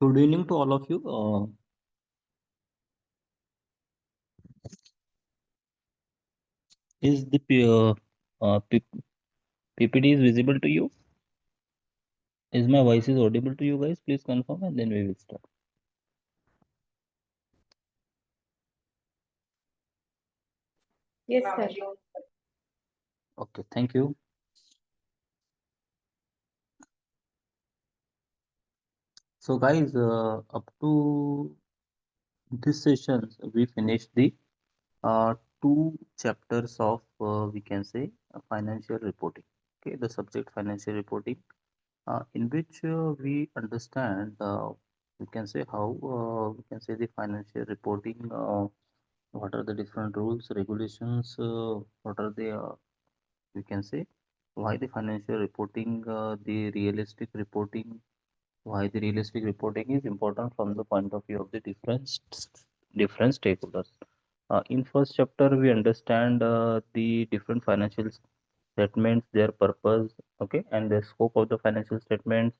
Good evening to all of you. Is the PPT is visible to you? Is my voice is audible to you guys? Please confirm and then we will start. Yes, sir. Okay, thank you. So guys, up to this session, we finished the two chapters of we can say financial reporting. Okay, the subject financial reporting, in which we understand we can say how we can say the financial reporting. What are the different rules, regulations, what are the we can say why the financial reporting, the realistic reporting, why the realistic reporting is important from the point of view of the different stakeholders. In first chapter, we understand the different financial statements, their purpose, okay, and the scope of the financial statements,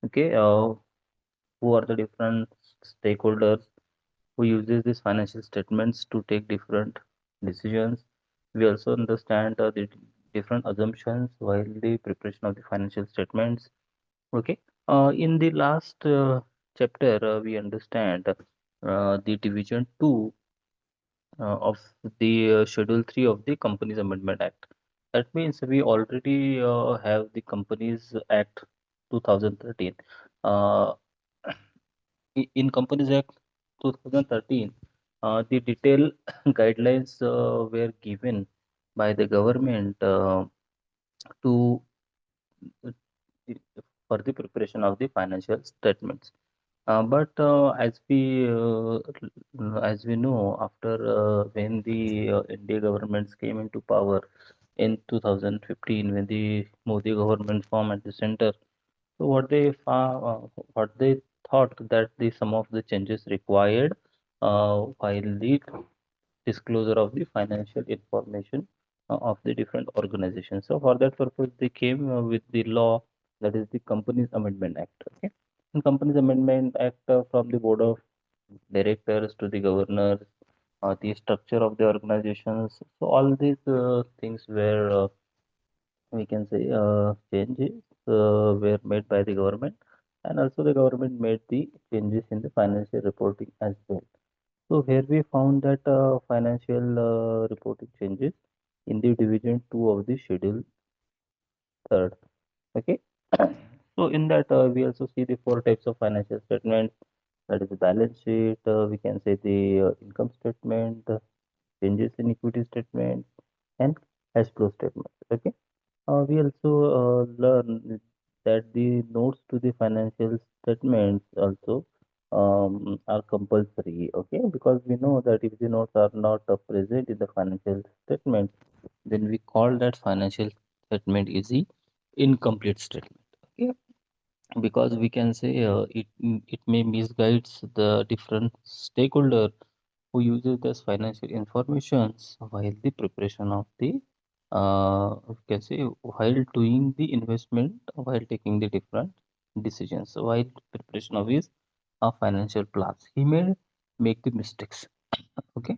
okay, who are the different stakeholders who uses these financial statements to take different decisions. We also understand the different assumptions while the preparation of the financial statements. Okay. In the last chapter, we understand the division 2 of the schedule 3 of the Companies Amendment Act. That means we already have the Companies Act 2013. Uh, in Companies Act 2013, the detailed guidelines were given by the government to uh, for the preparation of the financial statements. But as we know, after when the India governments came into power in 2015, when the Modi government formed at the center, so what they thought that the some of the changes required while the disclosure of the financial information of the different organizations. So for that purpose, they came with the law, that is the Companies Amendment Act. Okay, and Companies Amendment Act, from the board of directors to the governors, the structure of the organizations. So all these things were we can say changes were made by the government, and also the government made the changes in the financial reporting as well. So here we found that financial reporting changes in the division 2 of the schedule third. Okay. So in that we also see the four types of financial statements. That is the balance sheet. We can say the income statement, changes in equity statement, and cash flow statement. Okay. We also learn that the notes to the financial statements also are compulsory, okay? Because we know that if the notes are not present in the financial statement, then we call that financial statement is the incomplete statement, okay? Because we can say it may misguides the different stakeholder who uses this financial informations while the preparation of the we can say while doing the investment, while taking the different decisions, so while preparation of his financial plans he may make the mistakes. Okay.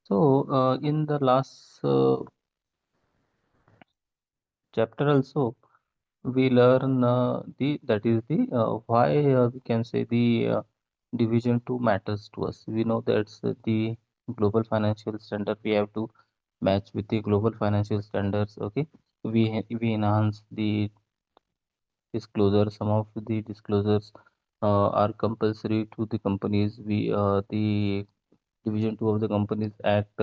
So in the last chapter also we learn the that is the why we can say the division 2 matters to us. We know that's the global financial standard we have to match with the global financial standards. Okay, we enhance the disclosure. Some of the disclosures are compulsory to the companies. We the division 2 of the Companies Act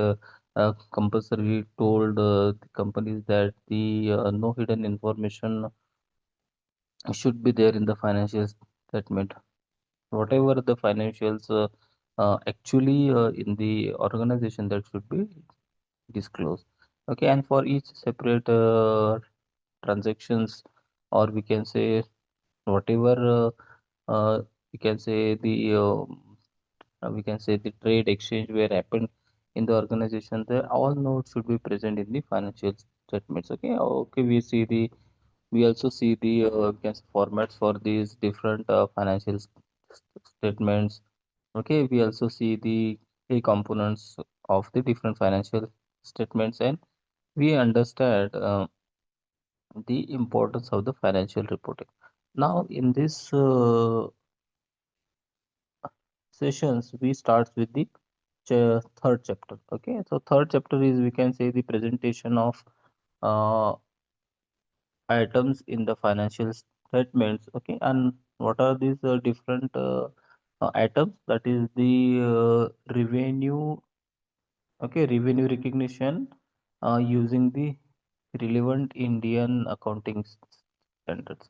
compulsory told the companies that the no hidden information should be there in the financial statement. Whatever the financials actually in the organization, that should be disclosed. Okay, and for each separate transactions, or we can say whatever we can say the we can say the trade exchange where happened in the organization, the all notes should be present in the financial statements. Okay, okay, we also see the we can say formats for these different financial statements. Okay, we also see the key components of the different financial statements, and we understand the importance of the financial reporting. Now, in this sessions, we start with the third chapter. Okay, so third chapter is, we can say, the presentation of uh, items in the financial statements. Okay, and what are these different items? That is the revenue. Okay, revenue recognition using the relevant Indian accounting standards.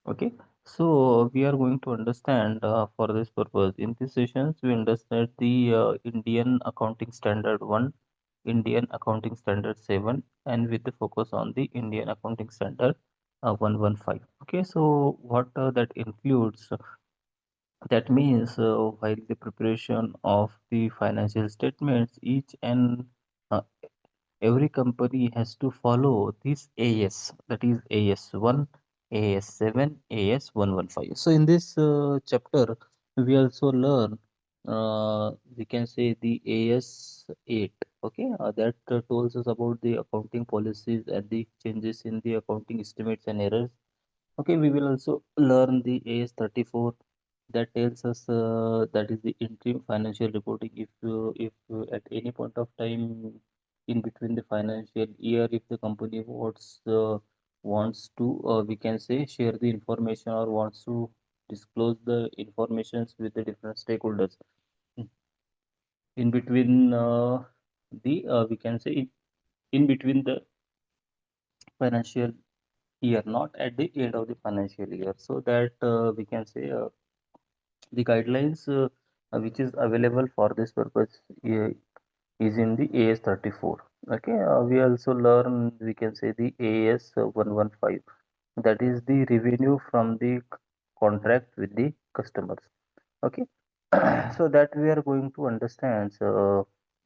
Okay, so we are going to understand for this purpose. In these sessions, we understand the Indian Accounting Standard 1, Indian Accounting Standard 7, and with the focus on the Indian Accounting Standard 115. Okay, so what that includes? That means while the preparation of the financial statements, each and uh, every company has to follow this AS, that is AS1, AS7, AS115. So in this chapter, we also learn, we can say, the AS8. Okay, that tells us about the accounting policies and the changes in the accounting estimates and errors. Okay, we will also learn the AS34, that tells us that is the interim financial reporting. If at any point of time in between the financial year, if the company wants to, we can say, share the information or wants to disclose the informations with the different stakeholders in between the we can say in between the financial year, not at the end of the financial year, so that we can say the guidelines which is available for this purpose is in the AS34. Okay, we also learn, we can say, the AS115, that is the revenue from the contract with the customers. Okay, so that we are going to understand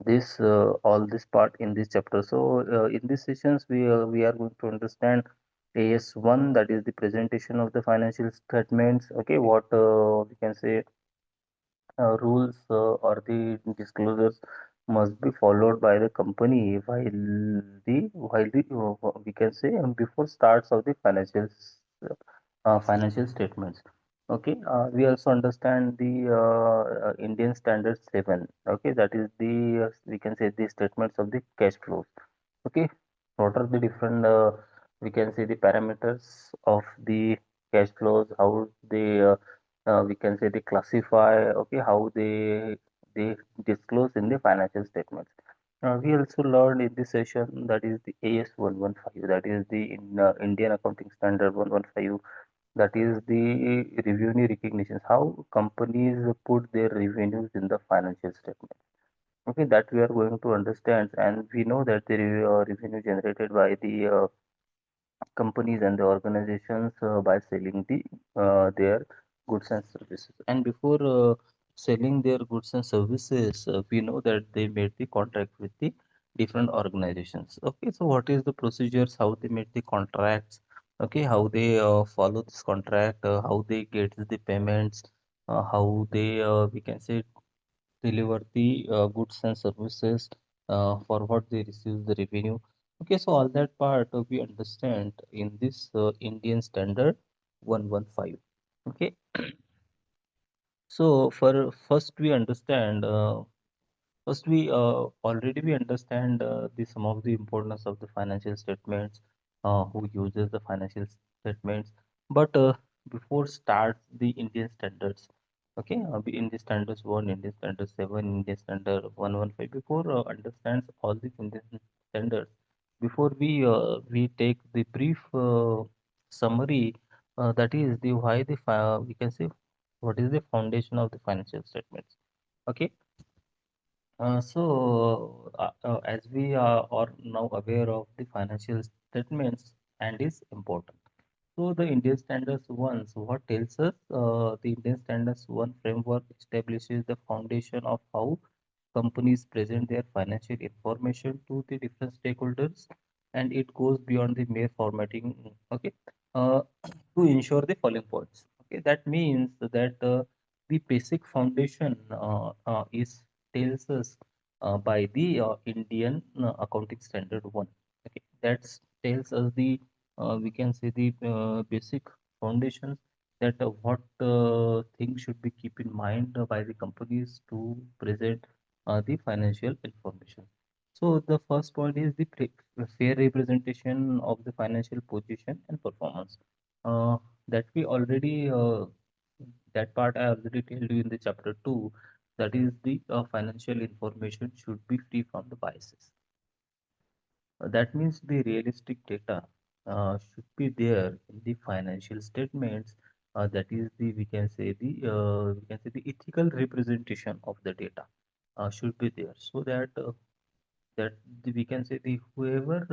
this all this part in this chapter. So in these sessions, we are going to understand AS1, that is the presentation of the financial statements. Okay, what we can say rules or the disclosures must be followed by the company while the we can say before starts of the financial statements. Okay, we also understand the Indian Standard 7. Okay, that is the we can say the statements of the cash flows. Okay, what are the different we can say the parameters of the cash flows, how they we can say they classify, okay, how they disclose in the financial statements. We also learned in this session, that is the AS115, that is the Indian Accounting Standard 115, that is the revenue recognitions, how companies put their revenues in the financial statement. Okay, that we are going to understand, and we know that the revenue generated by the companies and the organizations by selling their goods and services. And before selling their goods and services, we know that they made the contract with the different organizations. Okay, so what is the procedures, how they made the contracts, okay, how they follow this contract, how they get the payments, how they we can say deliver the goods and services, for what they receive the revenue. Okay, so all that part we understand in this Indian Standard 115. Okay, so for first we understand, first we already we understand the some of the importance of the financial statements, who uses the financial statements. But before start the Indian standards, okay, in the standards 1, Indian standard 7, Indian standard 115, before understands all these Indian standards, before we take the brief summary, that is the why the we can say what is the foundation of the financial statements. Okay, as we are now aware of the financial statements and is important. So the Indian Standards 1, so what tells us, the Indian Standards 1 framework establishes the foundation of how companies present their financial information to the different stakeholders, and it goes beyond the mere formatting. Okay, uh, to ensure the following points. Okay, that means that the basic foundation is tells us by the Indian Accounting Standard 1. Okay, that tells us the we can say the basic foundations that what things should be keep in mind by the companies to present the financial information. So the first point is the fair representation of the financial position and performance. That we already that part I already told you in the chapter 2. That is the financial information should be free from the biases. That means the realistic data should be there in the financial statements. That is the we can say the ethical representation of the data should be there, so that we can say the whoever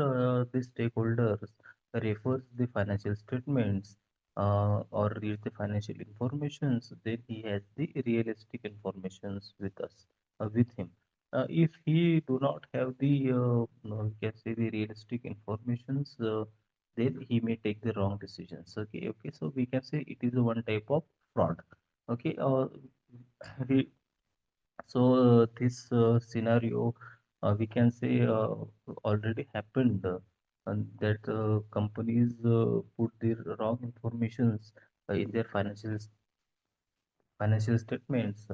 the stakeholders refers the financial statements or reads the financial informations, then he has the realistic informations with us, with him. If he do not have the we can say the realistic informations, then he may take the wrong decisions. Okay, so we can say it is a one type of fraud. Okay, we so this scenario, we can say already happened, and that companies put their wrong informations in their financial statements,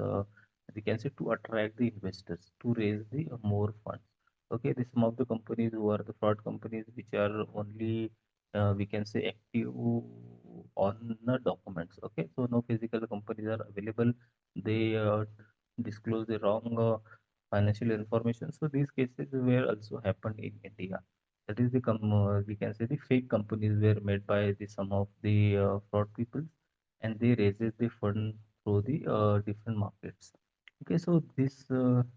we can say to attract the investors to raise the more funds. Okay, the some of the companies who are the fraud companies which are only we can say active on the documents. Okay, so no physical companies are available. They disclose the wrong financial information. So these cases were also happened in India. That is the we can say the fake companies were made by the some of the fraud people, and they raises the fund through the different markets. Okay, so these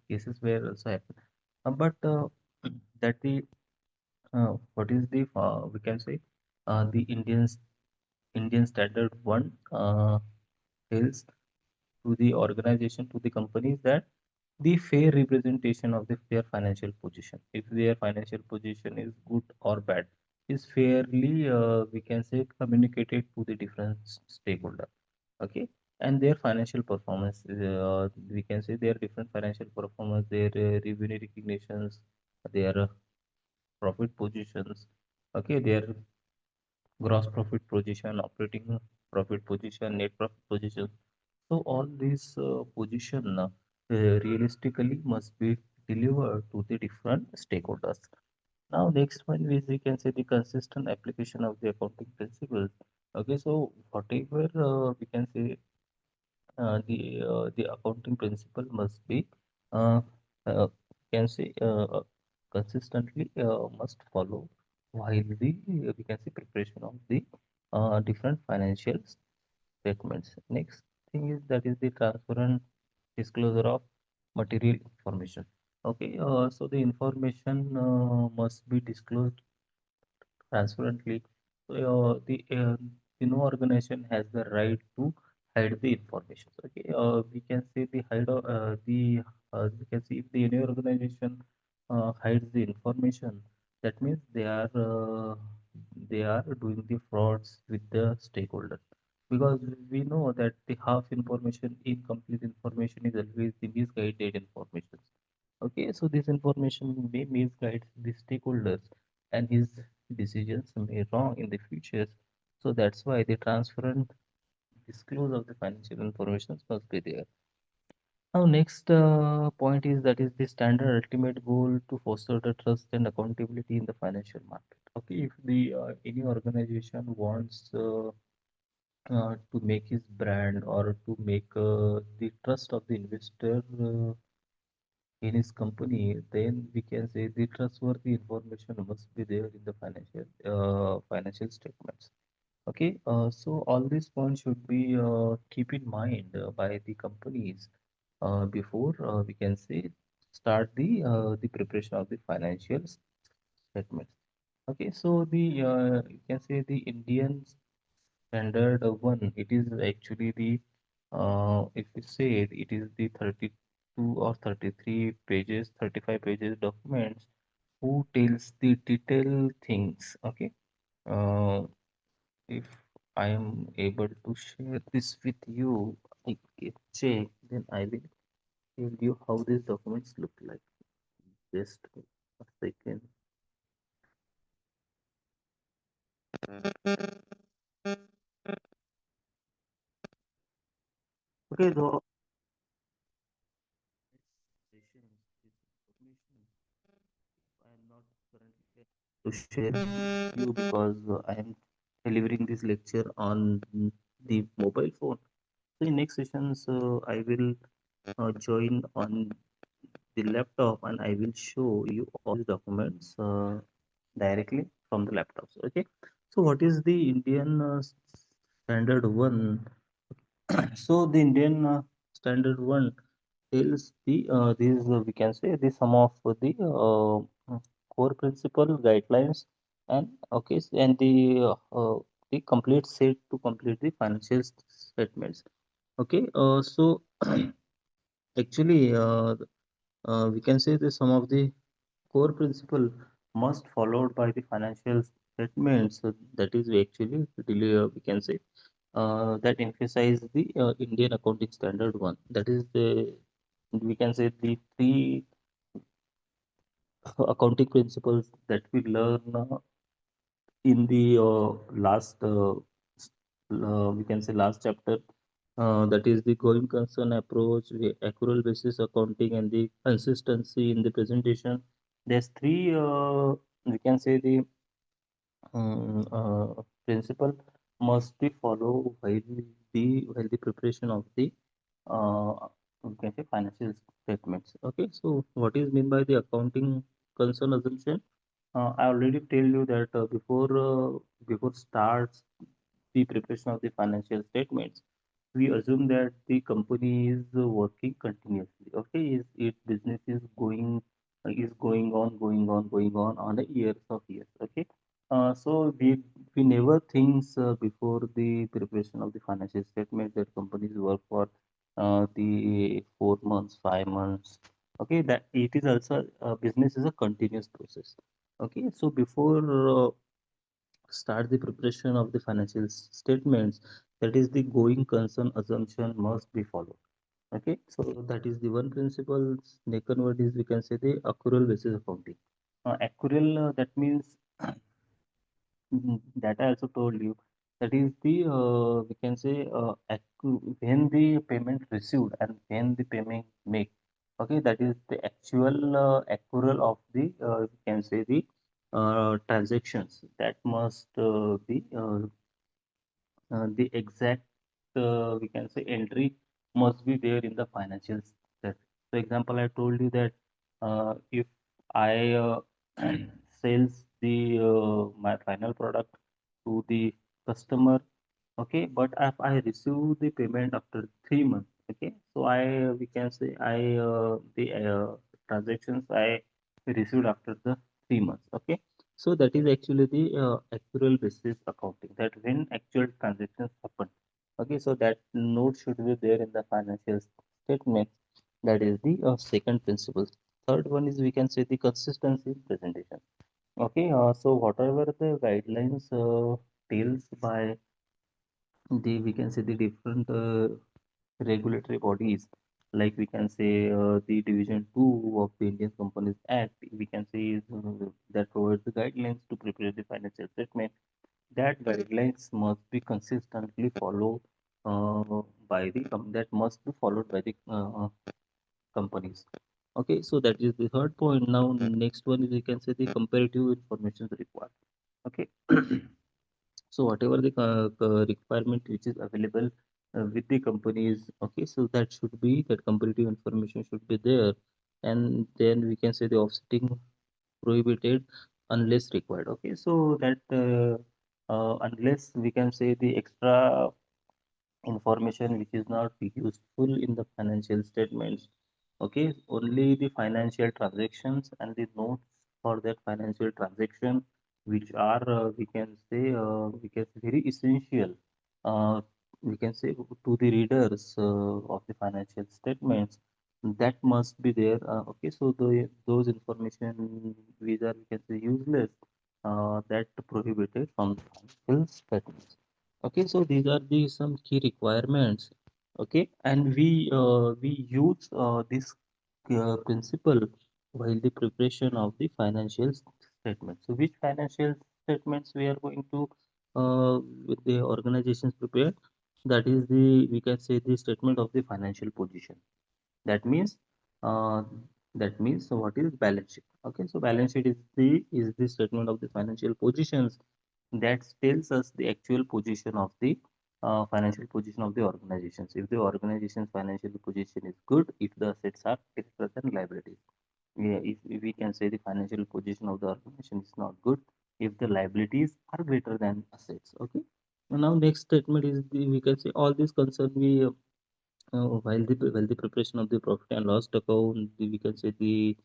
cases were also happen. But that the what is the we can say the Indian Standard 1 tells to the organization, to the companies, that the fair representation of their financial position, if their financial position is good or bad, is fairly we can say communicated to the different stakeholder. Okay, and their financial performance, we can say their different financial performance, their revenue recognitions, their profit positions. Okay, their gross profit position, operating profit position, net profit position. So all these position realistically must be delivered to the different stakeholders. Now next one is, we can say, the consistent application of the accounting principles. Okay, so whatever we can say the accounting principle must be uh, can say consistently must follow while the we can say preparation of the different financial statements. Next thing is, that is the transparent disclosure of material information. Okay, so the information must be disclosed transparently. So the no organization has the right to hide the information. Okay, we can say the we can see, if the any organization hides the information, that means they are doing the frauds with the stakeholders, because we know that the half information, incomplete information, is always the misguided information. Okay, so this information may misguide the stakeholders, and his decisions may wrong in the future. So that's why the transparent disclose of the financial information must be there. Now, next point is, that is the standard ultimate goal to foster the trust and accountability in the financial market. Okay, if the any organization wants to make his brand, or to make the trust of the investor in his company, then we can say the trustworthy information must be there in the financial statements. Okay, so all these points should be keep in mind by the companies before we can say start the preparation of the financial statements. Okay, so the you can say the Indian Standard 1, it is actually the if we say it, it is the 32 or 33 pages, 35 pages documents who tells the detailed things. Okay, if I am able to share this with you, check, then I will tell you how these documents look like. Just a second. Okay, the session is information I am not currently to share with you because I am delivering this lecture on the mobile phone. So in next sessions, I will join on the laptop and I will show you all the documents directly from the laptops. Okay. So what is the Indian standard one? So the Indian standard one tells the these we can say the some of the core principle guidelines and and the complete set to complete the financial statements. Okay, so actually we can say that some of the core principle must followed by the financial statements. So that is actually really, we can say that emphasize the Indian accounting standard one. That is the we can say the three accounting principles that we learn in the last we can say last chapter, that is the going concern approach, the accrual basis accounting, and the consistency in the presentation. There's three we can say the principle must be followed while the preparation of the uh, we can say financial statements. Okay, so what is mean by the accounting concern assumption? I already tell you that before starts the preparation of the financial statements, we assume that the company is working continuously. Okay, is its business is going on a years of years. Okay, so we never thinks before the preparation of the financial statement that companies work for the 4 months, 5 months. Okay, that it is also business is a continuous process. Okay, so before start the preparation of the financial statements, that is the going concern assumption must be followed. Okay, so that is the one principle. Second word is we can say the accrual basis accounting. Accrual that means that I also told you, that is the we can say when the payment received and when the payment made. Okay, that is the actual accrual of the we can say the transactions that must be the exact we can say entry must be there in the financial set. So example, I told you that if I sells the my final product to the customer. Okay, but if I receive the payment after 3 months, okay, so we can say the transactions I received after the 3 months. Okay, so that is actually the actual basis accounting, that when actual transactions happen. Okay, so that note should be there in the financial statement. That is the second principle. Third one is we can say the consistency in presentation. Okay, so whatever the guidelines tells by the we can say the different regulatory bodies, like we can say the division 2 of the Indian Companies Act, we can say is, that provides the guidelines to prepare the financial statement. That guidelines must be consistently followed by the that must be followed by the companies. Okay, so that is the third point. Now next one is we can say the comparative information required. Okay. So whatever the requirement which is available with the companies, okay, so that should be that comparative information should be there, and then we can say the offsetting prohibited unless required. Okay, so that unless we can say the extra information which is not useful in the financial statements. Okay, only the financial transactions and the notes for that financial transaction, which are we can say very essential, uh, we can say to the readers of the financial statements, that must be there. Okay, so those information which are we can say useless, that prohibited from the financial statements. Okay, so these are the some key requirements Okay, and we use this principle while the preparation of the financial statements. So which financial statements we are going to with the organizations prepare? That is the, we can say, the statement of the financial position. That means uh, so what is balance sheet? Okay, so balance sheet is the statement of the financial positions that tells us the actual position of the financial position of the organizations. If the organization's financial position is good, if the assets are greater than liabilities. Yeah, if we can say the financial position of the organization is not good, if the liabilities are greater than assets. Okay. And now next statement is the, we can say all these concern we while the preparation of the profit and loss account, we can say the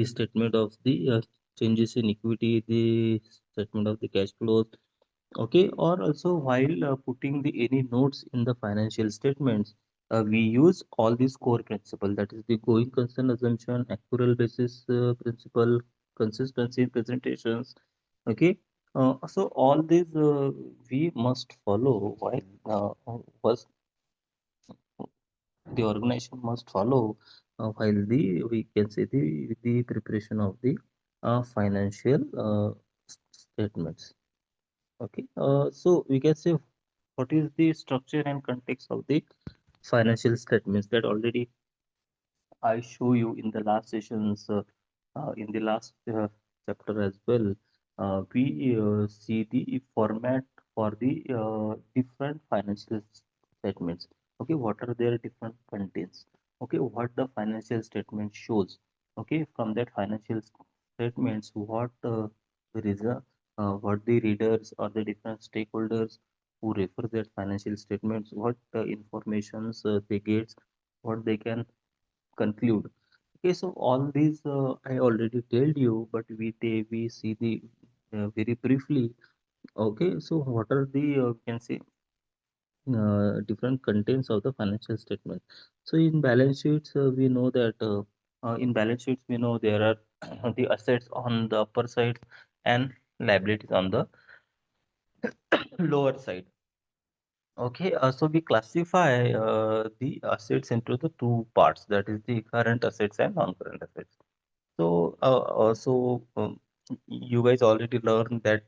statement of the changes in equity, the statement of the cash flows. Okay, or also while putting the any notes in the financial statements, we use all these core principle, that is the going concern assumption, accrual basis principle, consistency in presentations. Okay, so all these we must follow while first the organization must follow while the, we can say, the preparation of the financial statements. Okay, so we can say what is the structure and context of the financial statements that already I show you in the last sessions, in the last chapter as well. We see the format for the different financial statements. Okay, what are their different contents? Okay, what the financial statement shows. Okay, from that financial statements, what there is a what the readers or the different stakeholders who refer that financial statements, what informations they get, what they can conclude. Okay, so all these I already told you, but we see the very briefly. Okay, so what are the can say different contents of the financial statement? So in balance sheets, we know that in balance sheets we know there are the assets on the upper side and liabilities on the lower side. Okay, so we classify the assets into the two parts, that is the current assets and non-current assets. So, you guys already learned that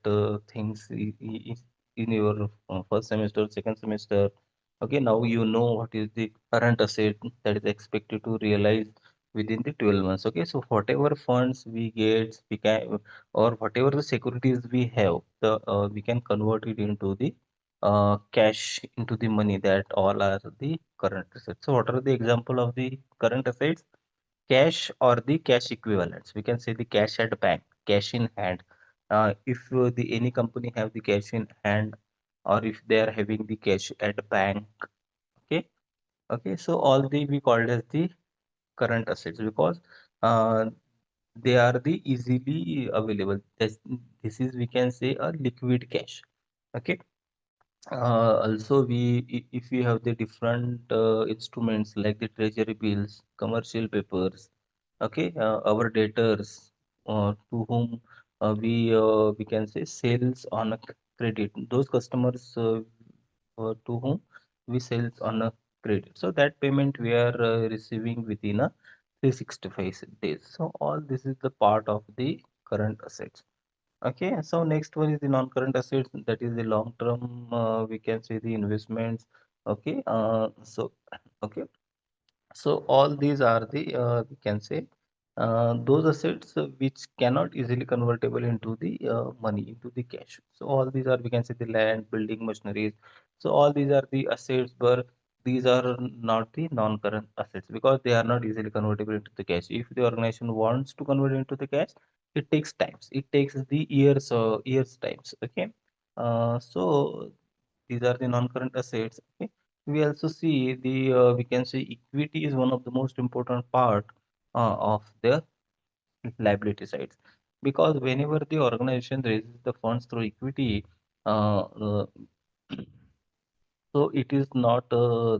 things in your first semester, second semester. Okay, now you know what is the current asset that is expected to realize within the 12 months. Okay, so whatever funds we get, we can, or whatever the securities we have, we can convert it into the cash, into the money, that all are the current assets. So, what are the example of the current assets? Cash or the cash equivalents. We can say the cash at bank, cash in hand. If the any company have the cash in hand, or if they are having the cash at bank. Okay, okay. So all the we called as the current assets, because uh, they are the easily available. This is, we can say, a liquid cash. Okay. Also, if we have the different instruments like the treasury bills, commercial papers, okay, our debtors to whom we can say sales on a credit, those customers to whom we sales on a credit. So that payment we are receiving within a 365 days. So all this is the part of the current assets. Okay, so next one is the non-current assets, that is the long-term, we can say the investments. Okay, okay, so all these are the, we can say, those assets which cannot easily convertible into the money, into the cash. So all these are, we can say, the land, building, machineries. So all these are the assets, but these are not the non-current assets because they are not easily convertible into the cash. If the organization wants to convert into the cash, it takes times. It takes the years times. Okay, so these are the non-current assets. Okay, we also see the we can say equity is one of the most important part of the liability sides, because whenever the organization raises the funds through equity, uh, uh, so it is not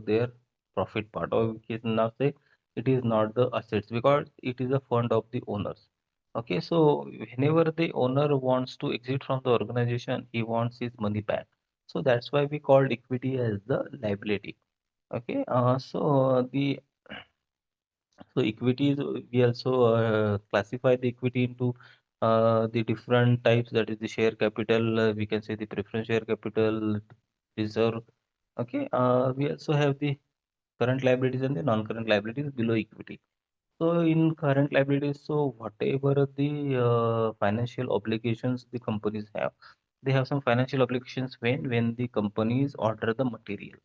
their profit part, or we can now say it is not the assets because it is a fund of the owners. Okay, so whenever the owner wants to exit from the organization, he wants his money back. So that's why we called equity as the liability. Okay, so equities, we also classify the equity into the different types. That is the share capital. We can say the preference share capital, reserve. Okay. We also have the current liabilities and the non-current liabilities below equity. So in current liabilities, so whatever the financial obligations the companies have, they have some financial obligations when the companies order the material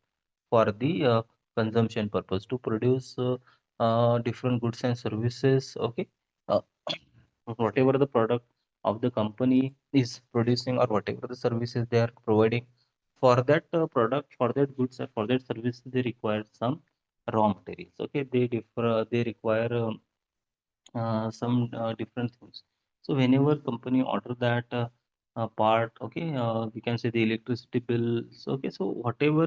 for the consumption purpose to produce different goods and services. Okay. uh, Whatever the product of the company is producing or whatever the services they are providing, for that product, for that goods or for that service, they require some raw materials. Okay. They require some different things. So whenever company order that part, okay, we can say the electricity bills. Okay, so whatever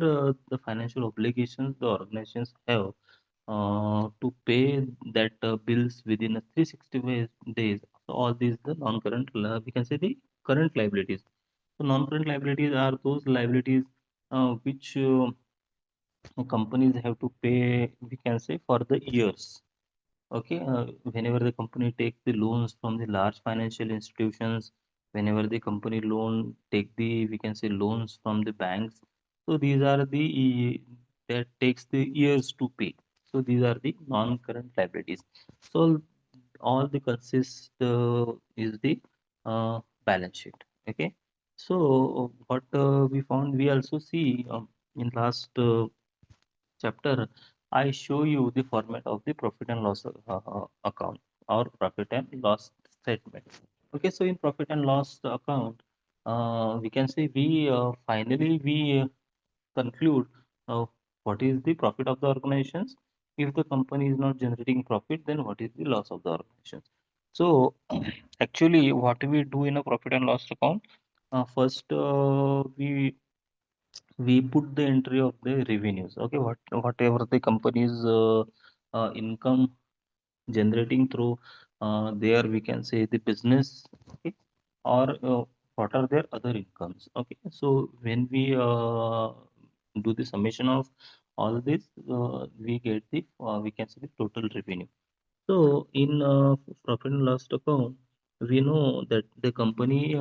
the financial obligations the organizations have to pay that bills within a 365 days. So all these the non-current, we can say the current liabilities. So non-current liabilities are those liabilities which companies have to pay, we can say, for the years. Okay, whenever the company take the loans from the large financial institutions, whenever the company loan take the, we can say, loans from the banks, so these are the that takes the years to pay. So these are the non-current liabilities. So all the consist is the balance sheet. Okay, so what we found, we also see in last chapter, I show you the format of the profit and loss account or profit and loss statement. Okay, so in profit and loss account, we can say we finally we conclude uh, what is the profit of the organizations. If the company is not generating profit, then what is the loss of the organizations? So actually, what we do in a profit and loss account, first we put the entry of the revenues. Okay, whatever the company's income generating through there, we can say the business. Okay, or what are their other incomes. Okay, so when we do the summation of all this, we get the we can say the total revenue. So in profit and loss account, we know that the company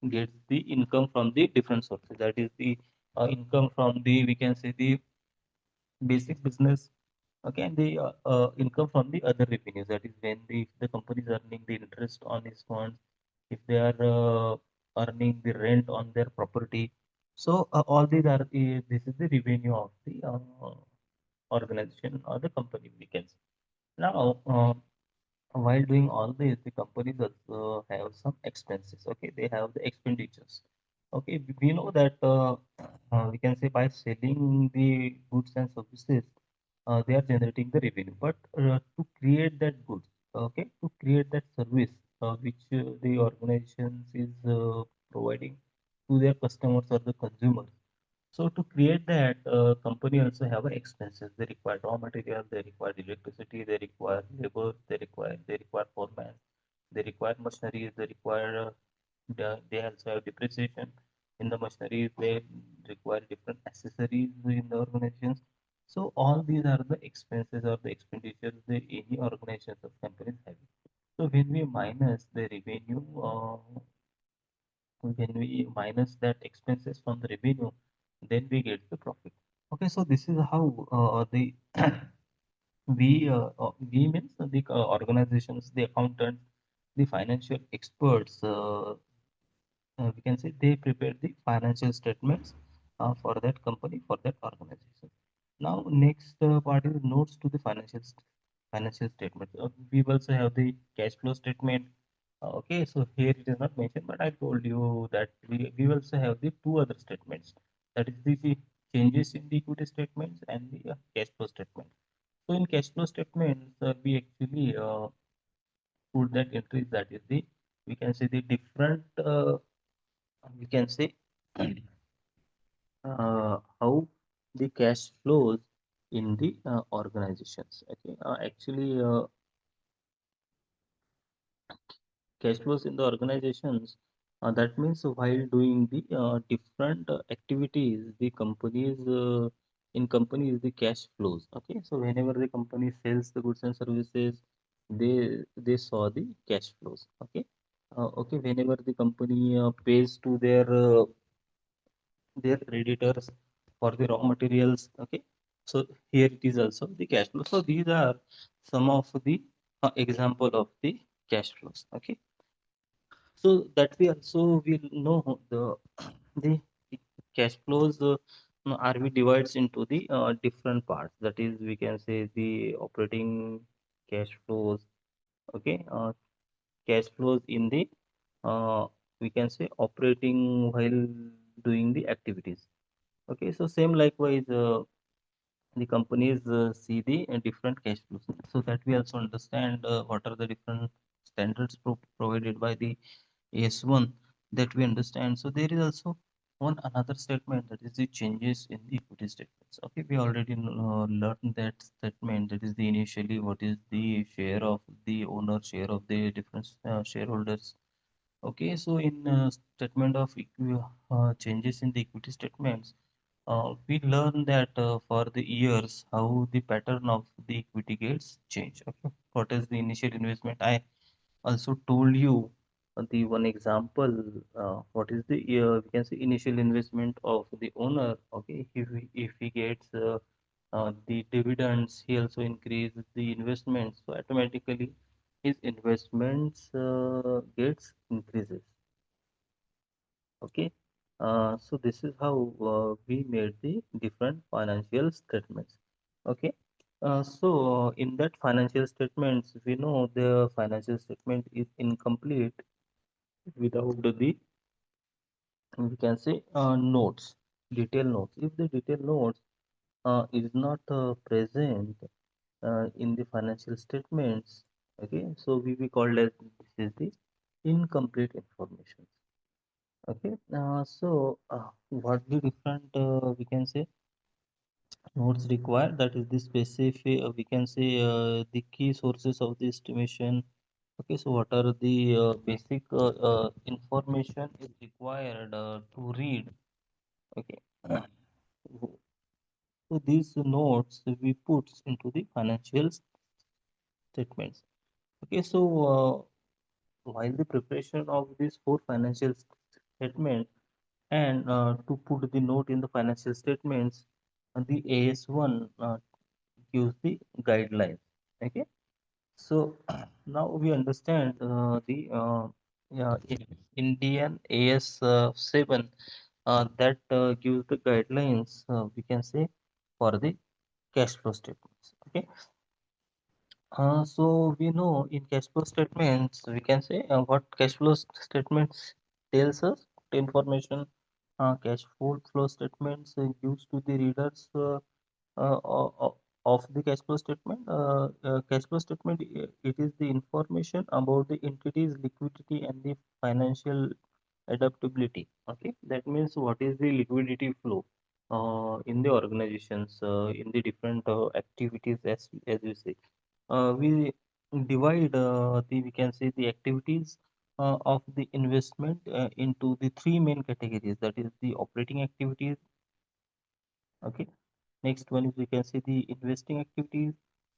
gets the income from the different sources. That is the income from the, we can say, the basic business. Okay, and the income from the other revenues. That is when the company is earning the interest on its funds, if they are earning the rent on their property. So all these are this is the revenue of the organization or the company, we can say. Now, while doing all this, the companies also have some expenses. Okay, they have the expenditures. Okay, we know that we can say by selling the goods and services, they are generating the revenue. But to create that goods, okay, to create that service, which the organizations is providing to their customers or the consumers. So to create that, company also have expenses. They require raw material, they require electricity, they require labor, they require foreman, they require machineries, they require they also have depreciation in the machineries. They require different accessories in the organizations. So all these are the expenses or the expenditures that any organizations or companies have. So when we minus the revenue, when we minus that expenses from the revenue, then we get the profit. Okay, so this is how the we means the organizations, the accountants, the financial experts, we can say they prepare the financial statements for that company, for that organization. Now next part is notes to the financial statements. We also have the cash flow statement. Okay, so here it is not mentioned, but I told you that we also have the two other statements. That is the changes in the equity statements and the cash flow statement. So in cash flow statements, we actually put that entries, that is the, we can say, the different we can say how the cash flows in the organizations. Okay, actually cash flows in the organizations. That means while doing the different activities, the companies in companies the cash flows. Okay, so whenever the company sells the goods and services, they saw the cash flows. Okay, okay, whenever the company pays to their creditors for the raw materials. Okay, so here it is also the cash flow. So these are some of the example of the cash flows. Okay, so that we also will know the cash flows are we divides into the different parts. That is, we can say the operating cash flows. Okay, cash flows in the we can say operating while doing the activities. Okay, so same likewise, the companies see the different cash flows, so that we also understand what are the different standards provided by the AS1, that we understand. So there is also one another statement, that is the changes in the equity statements. Okay, we already learned that statement, that is the initially what is the share of the owner, share of the different shareholders. Okay, so in statement of changes in the equity statements, we learn that for the years how the pattern of the equity gets changed. Okay, what is the initial investment? I also told you the one example. What is the we can say initial investment of the owner? Okay, if he gets the dividends, he also increases the investments. So automatically his investments gets increases. Okay, so this is how we made the different financial statements. Okay, in that financial statements, we know the financial statement is incomplete without the we can say notes, detail notes. If the detail notes is not present in the financial statements, okay, so we called as this is the incomplete information. Okay, what the different we can say notes required, that is the specific we can say the key sources of the estimation. Okay, so what are the basic information is required to read. Okay, so these notes we put into the financial statements. Okay, so while the preparation of these four financial statements and to put the note in the financial statements, the AS1 gives the guidelines. Okay, so now we understand the yeah, Indian AS7 that gives the guidelines, we can say, for the cash flow statements. Okay, so we know in cash flow statements, we can say what cash flow statements tells us the information. Cash flow statements gives to the readers of the cash flow statement. Cash flow statement, it is the information about the entity's liquidity and the financial adaptability. Okay, that means what is the liquidity flow in the organizations in the different activities, as we say. We divide the we can say the activities of the investment into the three main categories. That is the operating activities. Okay, next one is we can say the investing activities,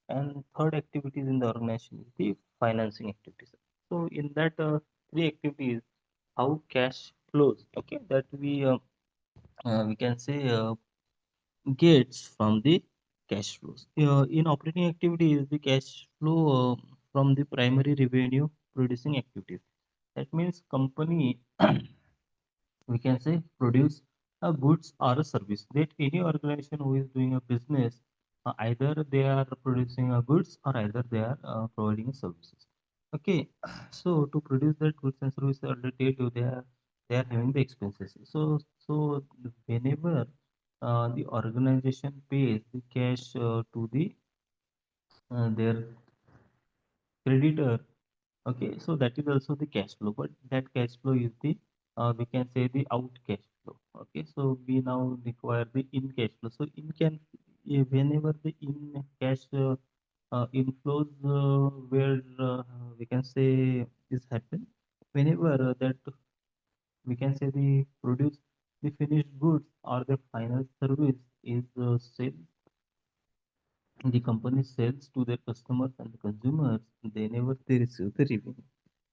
and third activities in the organization is the financing activities. So in that three activities, how cash flows. Okay, that we can say gets from the cash flows. In operating activities, the cash flow from the primary revenue producing activities. That means company we can say produce a goods or a service. That any organization who is doing a business, either they are producing a goods or either they are providing services. Okay, so to produce that goods and services, I already tell you they are having the expenses. So whenever the organization pays the cash to the their creditor. Okay, so that is also the cash flow, but that cash flow is the we can say the out cash flow. Okay, so we now require the in cash flow. So in can whenever the in cash inflows where we can say is happen, whenever that we can say the produce the finished goods or the final service is the company sells to their customers and the consumers, whenever they receive the revenue.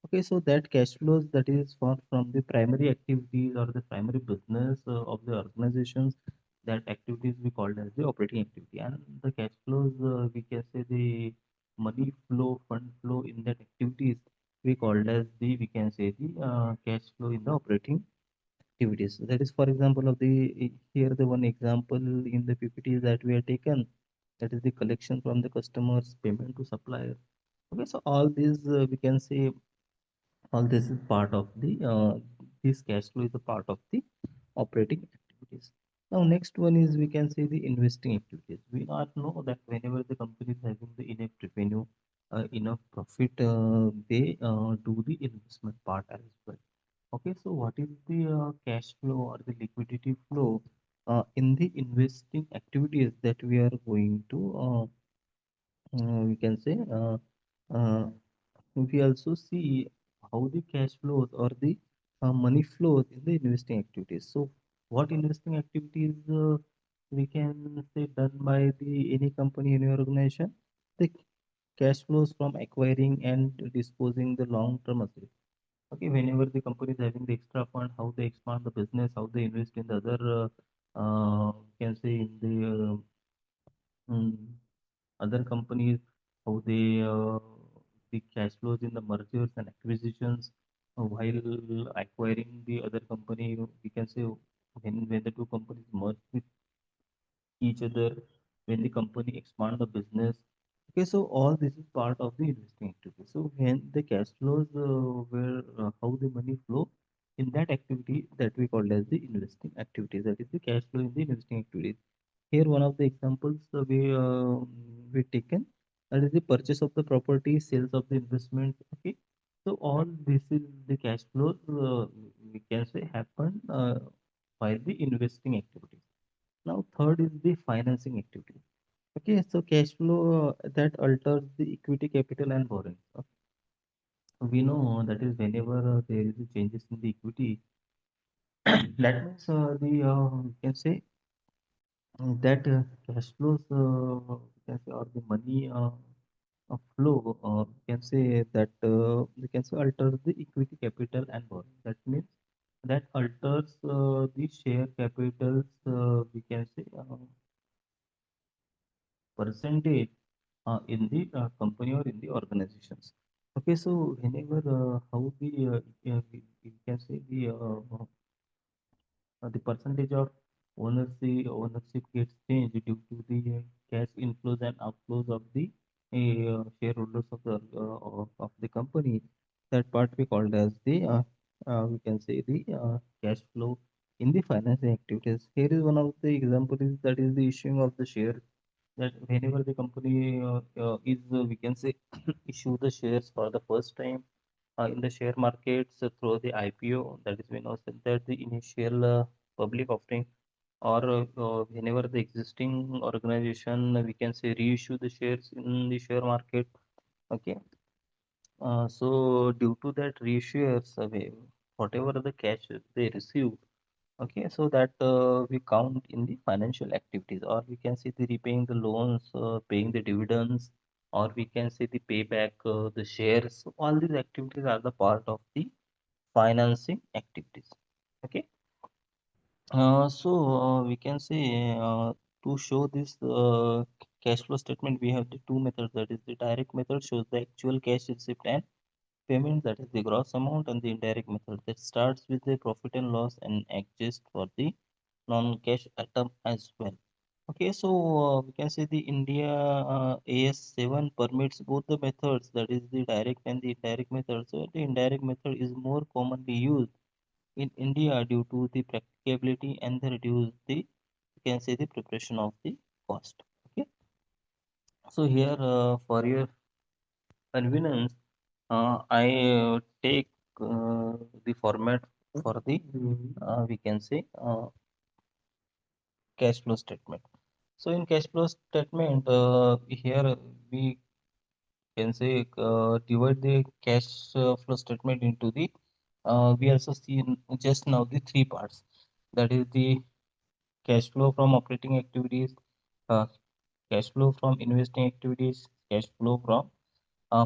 Okay, so that cash flows that is from the primary activities or the primary business of the organizations, that activities we called as the operating activity. And the cash flows, we can say the money flow, fund flow in that activities, we called as the, we can say the cash flow in the operating activities. That is, for example, of the here the one example in the PPT that we have taken, that is the collection from the customers, payment to supplier. Okay, so all these we can say all this is part of the this cash flow is a part of the operating activities. Now next one is we can say the investing activities. We not know that whenever the company is having the enough revenue, enough profit, they do the investment part as well. Okay, so what is the cash flow or the liquidity flow in the investing activities that we are going to we can say uh, we also see how the cash flows or the money flows in the investing activities. So what investing activities we can say done by the any company, any organization? The cash flows from acquiring and disposing the long-term assets. Okay, whenever the company is having the extra fund, how they expand the business, how they invest in the other, can say in the other companies, how they the cash flows in the mergers and acquisitions, while acquiring the other company, we can say when the two companies merge with each other, when the company expand the business. Okay, so all this is part of the investing activity. So when the cash flows where how the money flow in that activity that we call as the investing activity, that is the cash flow in the investing activity. Here one of the examples we taken, that is the purchase of the property, sales of the investment. Okay, so all this is the cash flows we can say happen by the investing activity. Now third is the financing activity. Okay, so cash flow that alters the equity, capital and borrowing. We know that is whenever there is a changes in the equity, that means the we can say that cash flows we can say or the money flow we can say that we can say alters the equity, capital and borrowing. That means that alters the share capitals we can say percentage in the company or in the organizations. Okay, so whenever how the we can say the percentage of ownership gets changed due to the cash inflows and outflows of the shareholders of the company. That part we called as the we can say the cash flow in the financing activities. Here is one of the examples that is the issuing of the share, that whenever the company is we can say issue the shares for the first time in the share markets through the IPO, that is when also that the initial public offering, or whenever the existing organization we can say reissue the shares in the share market. Okay, so due to that reissuers, whatever the cash they receive. Okay, so that we count in the financial activities, or we can say the repaying the loans, paying the dividends, or we can say the payback the shares. So all these activities are the part of the financing activities. Okay, we can say to show this cash flow statement, we have the two methods. That is the direct method shows the actual cash receipt and payment, that is the gross amount, and the indirect method that starts with the profit and loss and adjusts for the non-cash item as well. Okay, so we can say the India AS7 permits both the methods, that is the direct and the indirect method. So the indirect method is more commonly used in India due to the practicability and the reduce the you can say the preparation of the cost. Okay, so here for your convenience, I take the format for the we can say cash flow statement. So in cash flow statement, here we can say divide the cash flow statement into the we also see just now the three parts. That is the cash flow from operating activities, uh, cash flow from investing activities, cash flow from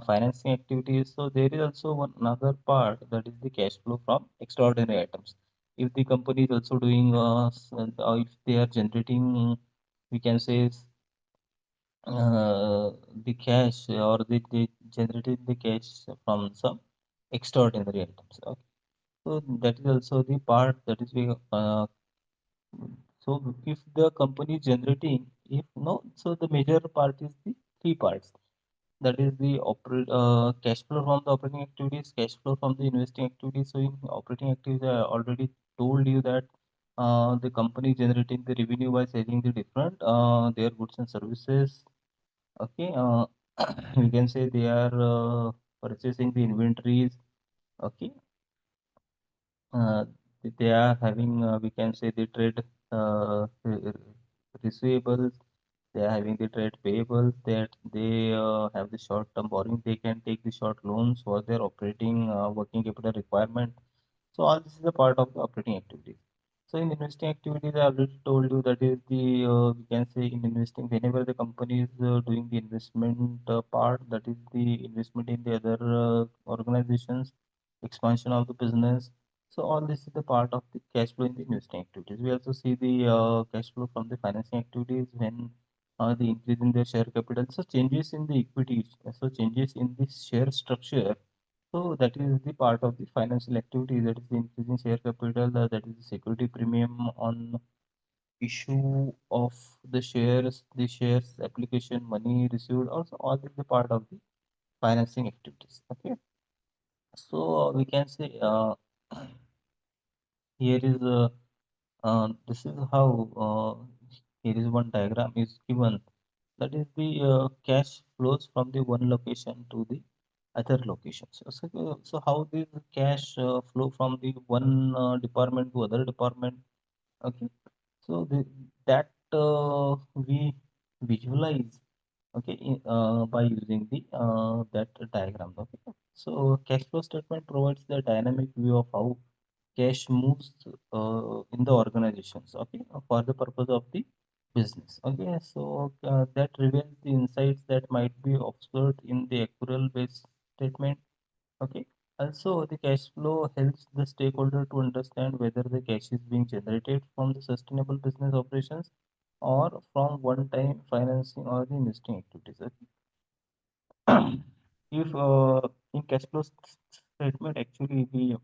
financing activities. So there is also one another part, that is the cash flow from extraordinary items. If the company is also doing, if they are generating, we can say the cash, or they generated the cash from some extraordinary items. Okay. So that is also the part that is being, so if the company is generating, if no, so the major part is the three parts. That is the cash flow from the operating activities, cash flow from the investing activities. So in operating activities, I already told you that the company generating the revenue by selling the different their goods and services. Okay, we can say they are purchasing the inventories. Okay, uh, they are having, we can say, the trade receivables. They are having the trade payables, that they have the short term borrowing. They can take the short loans for their operating working capital requirement. So all this is a part of the operating activities. So in investing activities, I already told you, that is the, we can say, in investing, whenever the company is doing the investment part, that is the investment in the other organizations, expansion of the business. So all this is the part of the cash flow in the investing activities. We also see the cash flow from the financing activities when the increase in the share capital. So changes in the equity, so changes in the share structure. So that is the part of the financial activity, that is the increase in share capital, that is the security premium on issue of the shares application, money received. Also, all this is the part of the financing activities. Okay, so we can say here is this is how here is one diagram is given, that is the cash flows from the one location to the other locations. So how this cash flow from the one department to other department. Okay, so that we visualize, okay, by using the that diagram. Okay, so cash flow statement provides the dynamic view of how cash moves in the organizations, okay, for the purpose of the business. Okay, so that reveals the insights that might be obscured in the accrual based statement. Okay, also the cash flow helps the stakeholder to understand whether the cash is being generated from the sustainable business operations or from one time financing or the investing activities. Okay. If in cash flow statement, actually we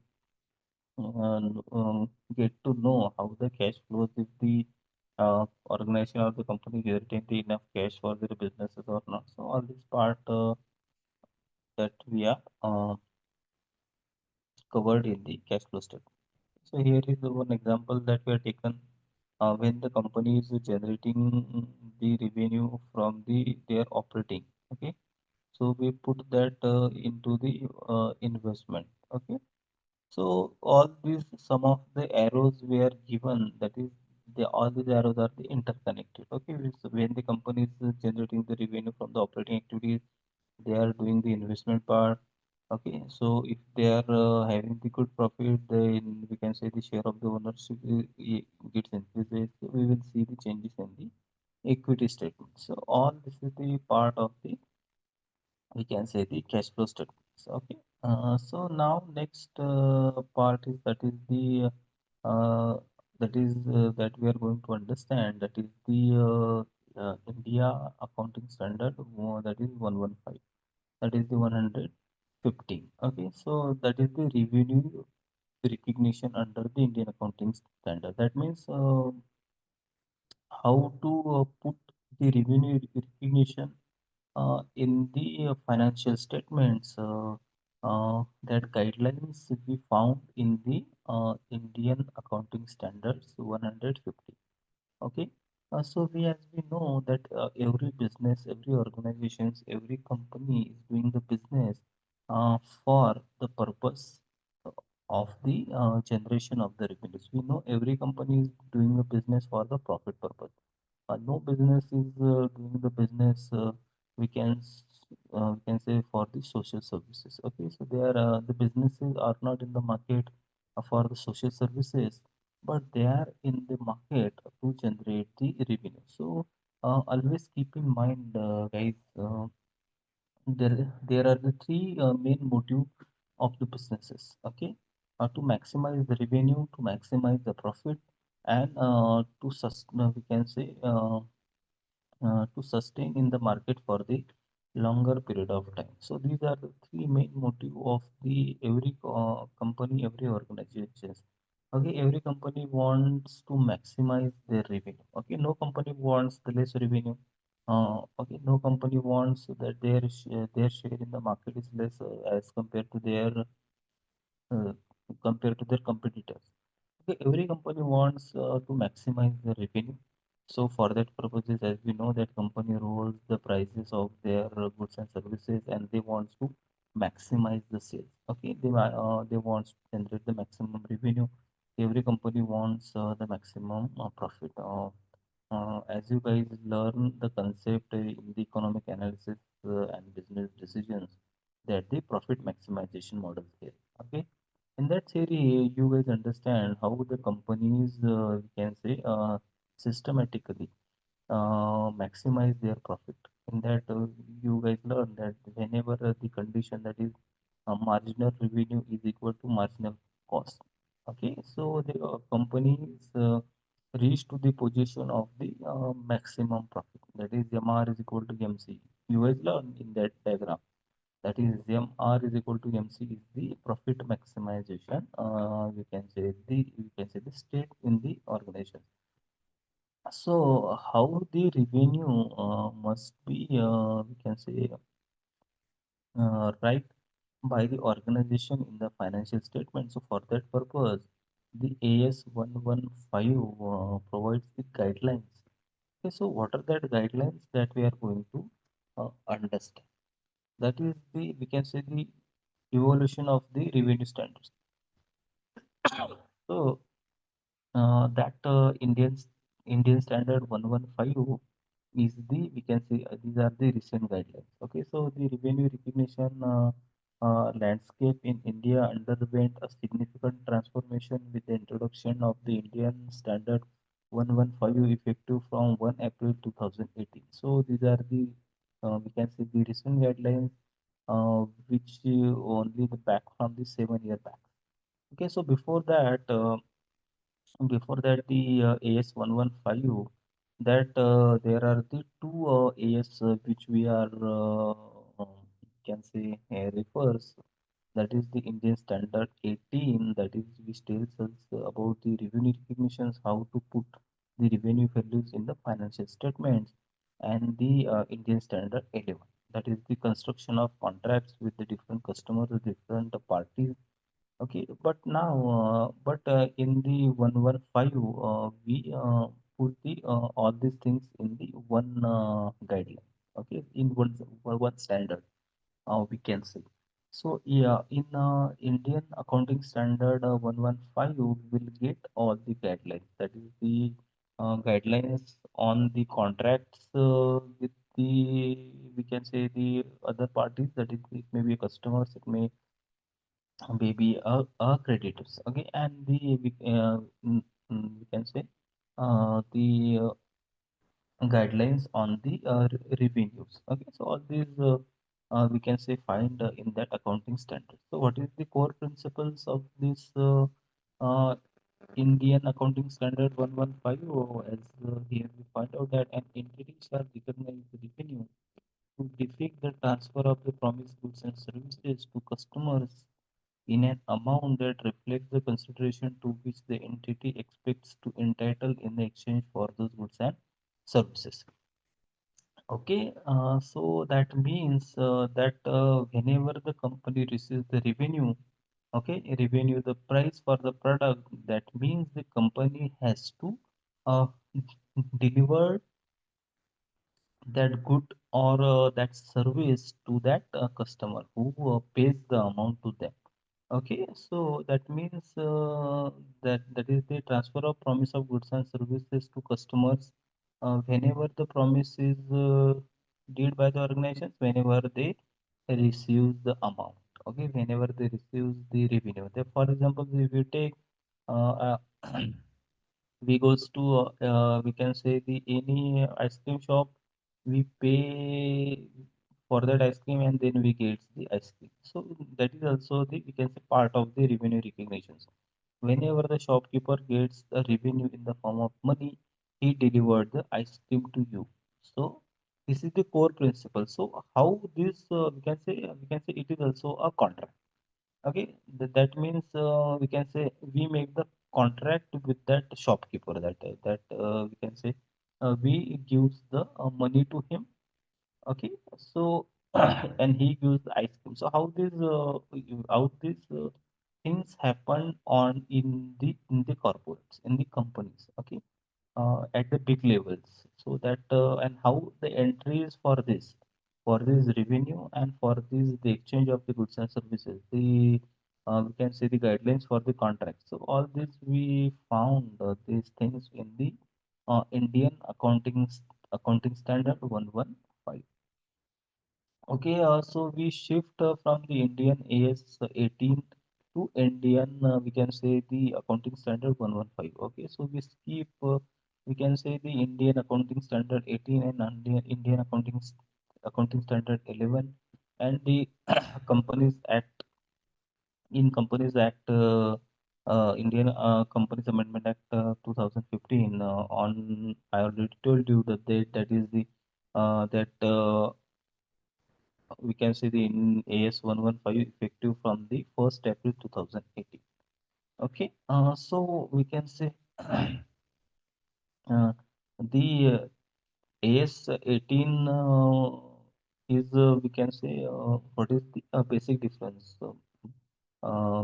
get to know how the cash flows, if the organization or the company generating the enough cash for their businesses or not. So all this part that we are covered in the cash flow statement. So here is the one example that we are taken when the company is generating the revenue from the their operating. Okay, so we put that into the investment. Okay, so all these, some of the arrows were given, that is the all these arrows are the interconnected. Okay, so when the company is generating the revenue from the operating activities, they are doing the investment part. Okay, so if they are having the good profit, then we can say the share of the ownership gets increases. So we will see the changes in the equity statement. So all this is the part of the, we can say, the cash flow statements. Okay, so now next part is, that is the that we are going to understand, that is the India accounting standard, that is 115, that is the 115. Okay, so that is the revenue recognition under the Indian accounting standard. That means how to put the revenue recognition in the financial statements. That guidelines we found in the Indian accounting standards 150. Okay, so as we know that every business, every organizations, every company is doing the business for the purpose of the generation of the revenues. We know every company is doing a business for the profit purpose. No business is doing the business. We can we can say for the social services. Okay, so they are the businesses are not in the market for the social services, but they are in the market to generate the revenue. So always keep in mind, guys, there are the three main motive of the businesses. Okay, to maximize the revenue, to maximize the profit, and to sustain, we can say, to sustain in the market for the longer period of time. So these are the three main motive of the every company, every organizations. Okay, every company wants to maximize their revenue. Okay, no company wants the less revenue. Okay, no company wants that their share in the market is less as uh, compared to their competitors. Okay, every company wants to maximize the revenue. So for that purposes, as we know that company rolls the prices of their goods and services, and they want to maximize the sales. Okay, they want to generate the maximum revenue. Every company wants the maximum profit. As you guys learn the concept in the economic analysis and business decisions, that the profit maximization model here. Okay, in that theory, you guys understand how the companies, we can say, systematically maximize their profit. In that, you guys learn that whenever the condition that is marginal revenue is equal to marginal cost. Okay, so the companies reach to the position of the maximum profit. That is, MR is equal to MC. You guys learn in that diagram. That is, MR is equal to MC is the profit maximization. We can say the state in the organization. So how the revenue must be, we can say, right by the organization in the financial statement. So for that purpose, the AS 115 provides the guidelines. Okay, so what are that guidelines that we are going to understand? That is the, we can say, the evolution of the revenue standards. So that Indian Standard 115 is the, we can say, these are the recent guidelines. Okay, so the revenue recognition landscape in India underwent a significant transformation with the introduction of the Indian Standard 115 effective from 1 April 2018. So these are the, we can say, the recent guidelines which only the back from the 7 year back. Okay, so before that, the AS 115, that there are the two AS which we are can say refers. That is the Indian Standard 18. That is which tells us about the revenue recognitions, how to put the revenue values in the financial statements, and the Indian Standard 11. That is the construction of contracts with the different customers, different parties. Okay, but now, in the 115, we put the all these things in the one guideline. Okay, in one standard, we can say. So yeah, in Indian Accounting Standard 115, you will get all the guidelines. That is the guidelines on the contracts with the, we can say, the other parties. That is, it may be customers, it may maybe creditors. Okay, and the we can say the guidelines on the revenues. Okay, so all these we can say find in that accounting standard. So what is the core principles of this Indian Accounting Standard 115? As here we find out that an entity shall recognize the revenue to depict the transfer of the promised goods and services to customers in an amount that reflects the consideration to which the entity expects to entitle in the exchange for those goods and services. Okay, so that means that whenever the company receives the revenue, okay, revenue, the price for the product, that means the company has to uh, deliver that good or that service to that customer who pays the amount to them. Okay, so that means that is the transfer of promise of goods and services to customers. Whenever the promise is did by the organizations whenever they receive the amount. Okay, whenever they receive the revenue. They, for example, if you take uh, we goes to we can say the any ice cream shop, we pay for that ice cream and then we get the ice cream. So that is also the we can say part of the revenue recognitions. Whenever the shopkeeper gets the revenue in the form of money, he delivered the ice cream to you. So this is the core principle. So how this we can say it is also a contract. Okay, that means we can say we make the contract with that shopkeeper that we can say we gives the money to him. Okay, so and he gives the ice cream. So how these things happen on in the corporates in the companies. Okay, at the big levels. So that and how the entries for this revenue and for this the exchange of the goods and services. The we can say the guidelines for the contract. So all this we found these things in the Indian accounting standard 115. Okay, so we shift from the Indian AS 18 to Indian, we can say the accounting standard 115. Okay, so we skip, we can say the Indian accounting standard 18 and Indian accounting standard 11 and the Companies Act in Companies Act, Indian Companies Amendment Act 2015 on, I already told you that that is the that we can see the in AS 115 effective from the 1st April 2018. Okay, so we can say uh, the AS 18 is we can say what is the basic difference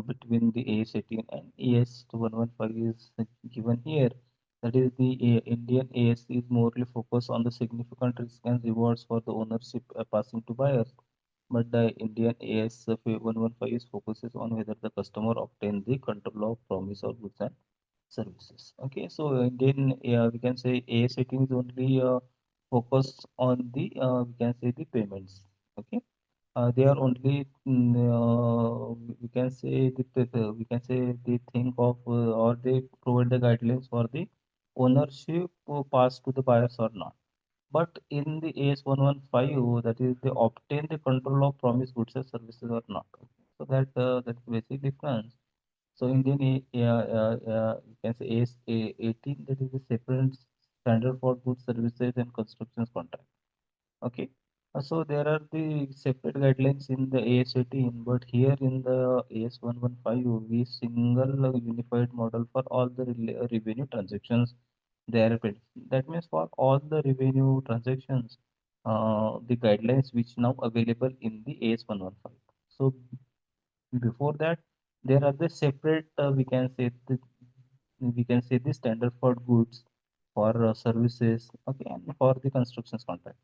between the AS 18 and AS 115 is given here. That is the Indian AS is morely focused on the significant risk and rewards for the ownership passing to buyers, but the Indian AS 115 is focuses on whether the customer obtain the control of promise or goods and services. Okay, so Indian we can say AS 18 is only focused on the we can say the payments. Okay, they are only we can say we can say they think of or they provide the guidelines for the ownership passed to the buyers or not. But in the AS 115, that is, they obtain the control of promised goods and services or not. So that's the basic difference. So Indian you can say AS 18, that is a separate standard for goods, services, and constructions contract. Okay. So there are the separate guidelines in the AS 18, but here in the AS 115, we single unified model for all the revenue transactions there. That means for all the revenue transactions, the guidelines which now available in the AS 115. So before that, there are the separate we can say the standard for goods, for services, okay, and for the constructions contract.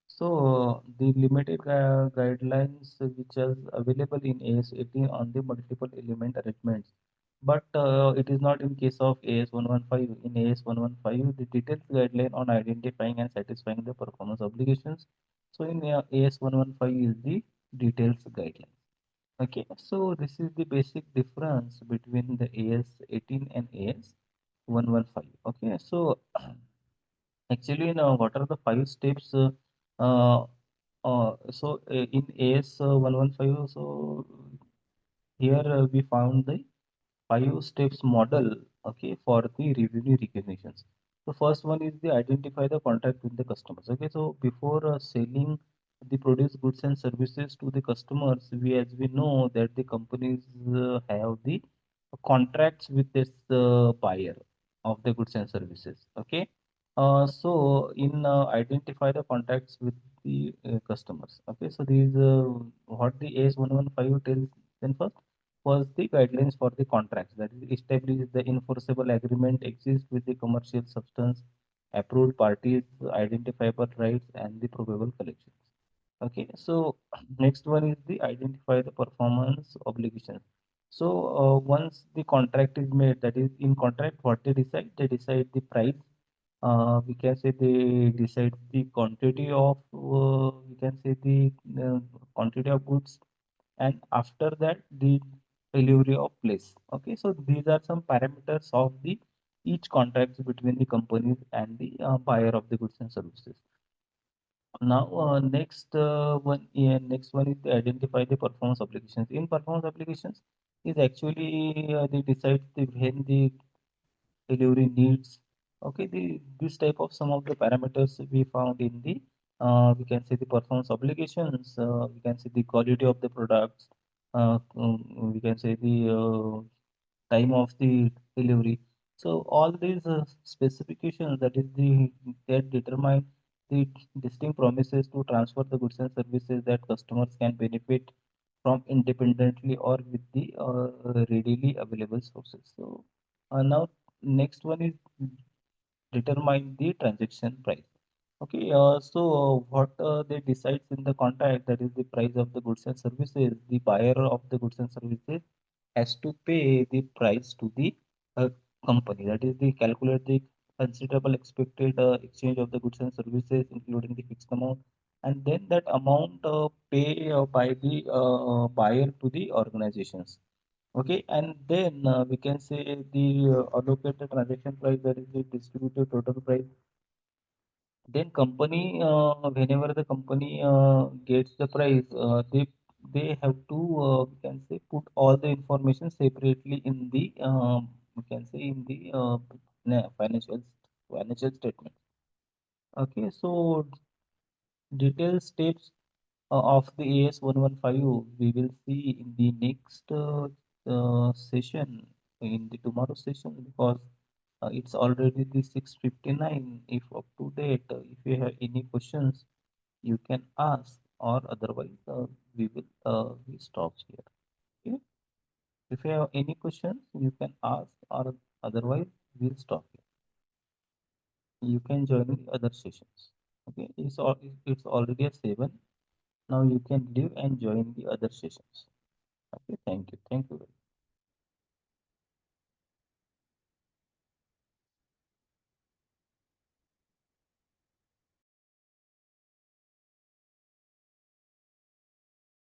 So the limited guidelines which are available in AS 18 on the multiple element arrangements, but it is not in case of AS 115. In AS 115, the detailed guideline on identifying and satisfying the performance obligations. So in AS 115 is the details guideline. Okay, so this is the basic difference between the AS 18 and AS 115. Okay, so actually, now what are the 5 steps? Uh, in AS 115, so here we found the 5 steps model, okay, for the revenue recognitions. The first one is the identify the contract with the customers. Okay, so before selling the produce goods and services to the customers, we as we know that the companies have the contracts with this buyer of the goods and services. Okay, so in identify the contracts with the customers. Okay, so these what the AS 115 tells. Then first was the guidelines for the contracts, that is establish the enforceable agreement exists with the commercial substance, approved parties, identifiable rights, and the probable collections. Okay, so next one is the identify the performance obligations. So once the contract is made, that is in contract, what they decide the price, we can say they decide the quantity of we can say the uh, quantity of goods, and after that the delivery of place. Okay, so these are some parameters of the each contracts between the companies and the buyer of the goods and services. Now, next one is to identify the performance obligations. In performance obligations, is actually they decide the when the delivery needs. Okay, this type of some of the parameters we found in the we can say the performance obligations. We can say the quality of the products. We can say the time of the delivery. So all these specifications that is the that determine the distinct promises to transfer the goods and services that customers can benefit from independently or with the readily available sources. So now next one is determine the transaction price. Okay, what they decides in the contract, that is the price of the goods and services. The buyer of the goods and services has to pay the price to the uh, company. That is the calculate the considerable expected exchange of the goods and services, including the fixed amount, and then that amount pay by the buyer to the organizations. Okay, and then we can say the allocated transaction price, that is the distributed total price. Then company, whenever the company gets the price, they have to we can say put all the information separately in the we can say in the financial statement. Okay, so detailed steps of the AS115 we will see in the next session, in the tomorrow session, because it's already the 6:59. If up to date, if you have any questions, you can ask, or otherwise we stop here. Okay? If you have any questions, you can ask, or otherwise we'll stop here. You can join the other sessions. Okay, it's already at 7. Now you can leave and join the other sessions. Okay, thank you. Thank you.